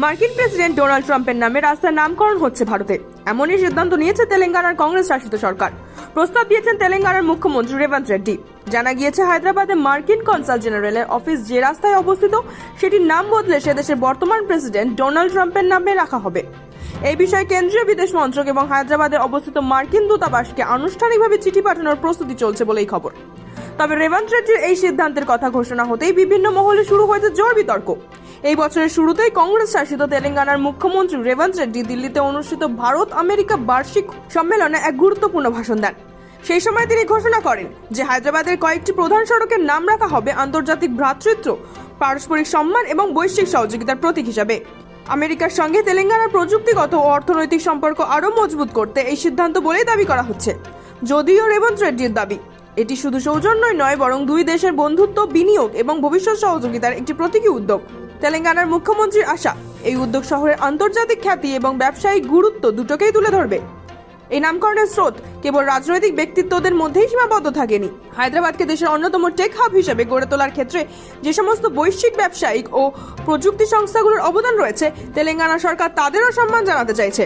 মার্কিন president Donald ট্রাম্পের নামে রাস্তার নামকরণ হচ্ছে ভারতে। এমনই সিদ্ধান্ত নিয়েছে তেলেঙ্গানার কংগ্রেস শাসিত সরকার। প্রস্তাব দিয়েছেন তেলেঙ্গানার মুখ্যমন্ত্রী রেবন্ত রেড্ডি। জানা গিয়েছে, হায়দ্রাবাদে মার্কিন কনসাল জেনারেলের অফিস যে রাস্তায় অবস্থিত সেটির নাম বদলে সে দেশের বর্তমান প্রেসিডেন্ট ডোনাল্ড ট্রাম্পের নামে রাখা হবে। এই বিষয়ে কেন্দ্রীয় বিদেশ মন্ত্রক এবং হায়দ্রাবাদে অবস্থিত মার্কিন দূতাবাসকে আনুষ্ঠানিকভাবে চিঠি পাঠানোর প্রস্তুতি চলছে বলেই খবর। তবে রেবন্ত রেড্ডির এই সিদ্ধান্তের কথা ঘোষণা হতেই বিভিন্ন মহলে শুরু হয়েছে জোর বিতর্ক। এই বছরের শুরুতেই কংগ্রেস শাসিত তেলেঙ্গানার মুখ্যমন্ত্রী রেবন্ত রেড্ডি দিল্লিতে অনুষ্ঠিত ভারত আমেরিকা বার্ষিক সম্মেলনে এক গুরুত্বপূর্ণ ভাষণ দেন। সেই সময় তিনি ঘোষণা করেন যে হায়দ্রাবাদের কয়েকটি প্রধান সড়কের নাম রাখা হবে আন্তর্জাতিক ভ্রাতৃত্ব, পারস্পরিক সম্মান এবং বৈশ্বিক সহযোগিতার প্রতীক হিসাবে। আমেরিকার সঙ্গে তেলেঙ্গানার প্রযুক্তিগত ও অর্থনৈতিক সম্পর্ক আরও মজবুত করতে এই সিদ্ধান্ত বলেই দাবি করা হচ্ছে। যদিও রেবন্ত রেড্ডির দাবি, এটি শুধু সৌজন্যই নয়, বরং দুই দেশের বন্ধুত্ব, বিনিয়োগ এবং ভবিষ্যৎ সহযোগিতার একটি প্রতীকী উদ্যোগ। তেলেঙ্গানার মুখ্যমন্ত্রীর আশা, এই উদ্যোগ শহরের আন্তর্জাতিক খ্যাতি এবং ব্যবসায়িক গুরুত্ব দুটোকেই তুলে ধরবে। এই নামকরণের স্রোত কেবল রাজনৈতিক ব্যক্তিত্বদের মধ্যেই সীমাবদ্ধ থাকেনি। হায়দ্রাবাদকে দেশের অন্যতম টেক হাব হিসেবে গড়ে তোলার ক্ষেত্রে যে সমস্ত বৈশ্বিক ব্যবসায়িক ও প্রযুক্তি সংস্থাগুলোর অবদান রয়েছে, তেলেঙ্গানা সরকার তাদেরও সম্মান জানাতে চাইছে।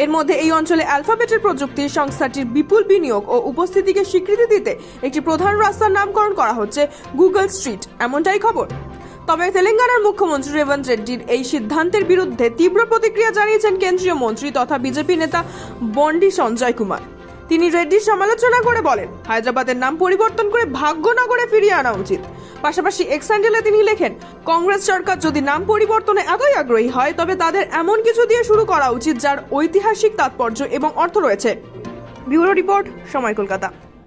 এর মধ্যে এই অঞ্চলে অ্যালফাবেটের প্রযুক্তির সংস্থাটির বিপুল বিনিয়োগ ও উপস্থিতিকে স্বীকৃতি দিতে একটি প্রধান রাস্তার নামকরণ করা হচ্ছে গুগল স্ট্রিট, এমনটাই খবর। তবে তেলেঙ্গানার মুখ্যমন্ত্রী রেবন্ত রেড্ডির এই সিদ্ধান্তের বিরুদ্ধে তীব্র প্রতিক্রিয়া জানিয়েছেন কেন্দ্রীয় মন্ত্রী তথা বিজেপি নেতা বন্ডি সঞ্জয় কুমার। তিনি রেড্ডির সমালোচনা করে বলেন, হায়দ্রাবাদের নাম পরিবর্তন করে ভাগ্যনগরে ফিরিয়ে আনা উচিত। পাশাপাশি এক্স হ্যান্ডেলে তিনি লেখেন, কংগ্রেস সরকার যদি নাম পরিবর্তনে এতই আগ্রহী হয় তবে তাদের এমন কিছু দিয়ে শুরু করা উচিত যার ঐতিহাসিক তাৎপর্য এবং অর্থ রয়েছে। ব্যুরো রিপোর্ট, সময় কলকাতা।